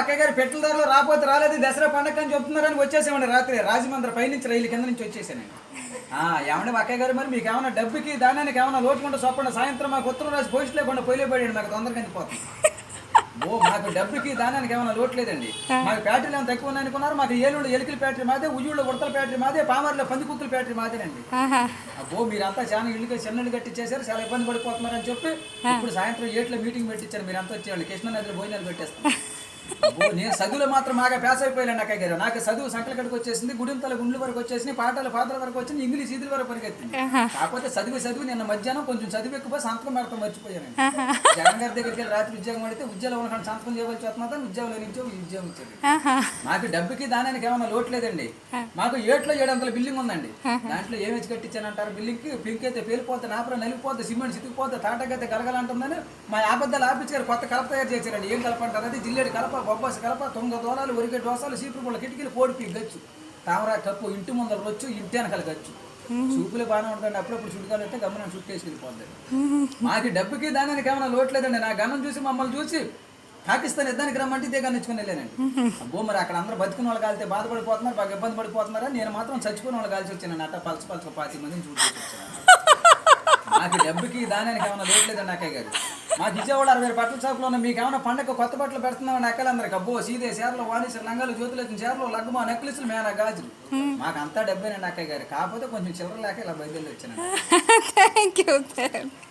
అక్కయ్య గారు పెట్రోల్ ధరలు రాకపోతే రాలేదు దసరా పండగ అని చెప్తున్నారని వచ్చేసామండి రాత్రి రాజమండ్రి పైనుంచి రైలు కింద నుంచి వచ్చేసానండి. ఏమంటే అక్కయ్య గారు మరి మీకు ఏమైనా డబ్బుకి దానానికి ఏమైనా లోటుకుంటే చొప్పండి సాయంత్రం మాకు ఉత్తరం రాసి పోస్ట్ లేకుండా పొయ్యిలో పడాడు మాకు తొందరగా అందిపోతుంది. మాకు డబ్బుకి దానానికి ఏమైనా లోటు లేదండి. మాకు బ్యాటరీలు ఏమైనా తక్కువ అనుకున్నారు. మాకు ఏలూళ్ళు ఎలికల బ్యాటరీ మాదే, ఉయ్యూళ్ళ ఉడతల బ్యాటరీ మాదే, పామర్లో పందికుక్కల బ్యాటరీ మాదేనండి. మీరంతా చాలా ఇల్లుగా చిన్నలు కట్టించేశారు, చాలా ఇబ్బంది పడిపోతున్నారని చెప్పి ఇప్పుడు సాయంత్రం 7 మీటింగ్ పెట్టించారు. మీరు అంతా వచ్చేవాళ్ళు కృష్ణానదిలో భోజనాలు పెట్టేస్తాం. నేను చదువులో మాత్రం బాగా ప్యాస్ అయిపోయాను అక్కయ్య గారు. నాకు చదువు సంకల కడికి వచ్చేసింది, గుడింతల గుండ్ల వరకు వచ్చేసింది, పాటల వరకు వచ్చింది, ఇంగ్లీష్ ఈదుల వరకు పరిగెత్తింది. కాకపోతే చదువు నిన్న మధ్యాహ్నం కొంచెం చదువు ఎక్కువ సంతకం పెడతాం మర్చిపోయాను. జగన్ గారి దగ్గరికి వెళ్ళి రాత్రి ఉద్యోగం పడితే ఉద్యోగంలో ఉన్న సంతకం చేయవలసి వస్తున్నా ఉద్యోగంలో నుంచి ఉద్యోగం ఇచ్చాడు. మాకు డబ్బుకి దానానికి ఏమైనా లోటు లేదండి. మాకు 700 బిల్డింగ్ ఉందండి. దాంట్లో ఏమి వచ్చి కట్టించానంటారు బిల్డింగ్ కి? పింక్ అయితే పేలిపోతే, నాపర నలిగిపోతే, సిమెంట్ సితికిపోతే, తాటకైతే గలగలంటుందని మా ఆబద్దాలు ఆపించారు. కొత్త కలప తయారు చేశారండి. ఏం కలప అంటారు? అది జిల్లేడు కలప, బొబ్బాసి కలప, 9 దోలాలు, ఒరిగే దోసాలు, సీపుల కిటికీలు, పోడిపి గచ్చు, తామరా కప్పు, ఇంటి ముందర రొచ్చు, ఇంటి వెనకాల గచ్చు. చూపులే బాగానే ఉంటుంది. అప్పుడప్పుడు చుట్టుకాలు అంటే గమనం చుట్టేసి వెళ్ళిపోతుంది. మాకు డబ్బుకి దానికి ఏమైనా లోట్లేదండి. నా గమనం చూసి మమ్మల్ని చూసి పాకిస్తాన్ యుద్ధానికి రమ్మంటే ఇదే కనిచ్చుకుని వెళ్ళానండి. మరి అక్కడ అందరూ బతుకున్న వాళ్ళు కాలితే బాధపడిపోతున్నారు, బాగా ఇబ్బంది పడిపోతున్నారా. నేను మాత్రం చచ్చిపోయిన వాళ్ళు కాల్చి వచ్చాను. అట్ట పలస 20 మందిని చూసి మాకు డబ్బుకి దానికి ఏమైనా లోట్లేదండి అక్కయ్య గారు. మాకు విజయవాడ 60 బట్టల షాపులో ఉన్న మీకు ఏమైనా పండగ కొత్త బట్టలు పెడుతున్నామని అక్కలందరికి అబ్బో సీదే చీరలు, వాణిశ్వర లంగాలు, జ్యోతులు ఎత్తిన చీరలు, లగ్గుమా, నెక్లెస్లు, మేనా గాజులు. మాకు అంతా డబ్బేనండి అక్కయ్య గారు. కాకపోతే కొంచెం చిల్లర లేక ఇలా బయలుదేరి వచ్చాను. Thank you.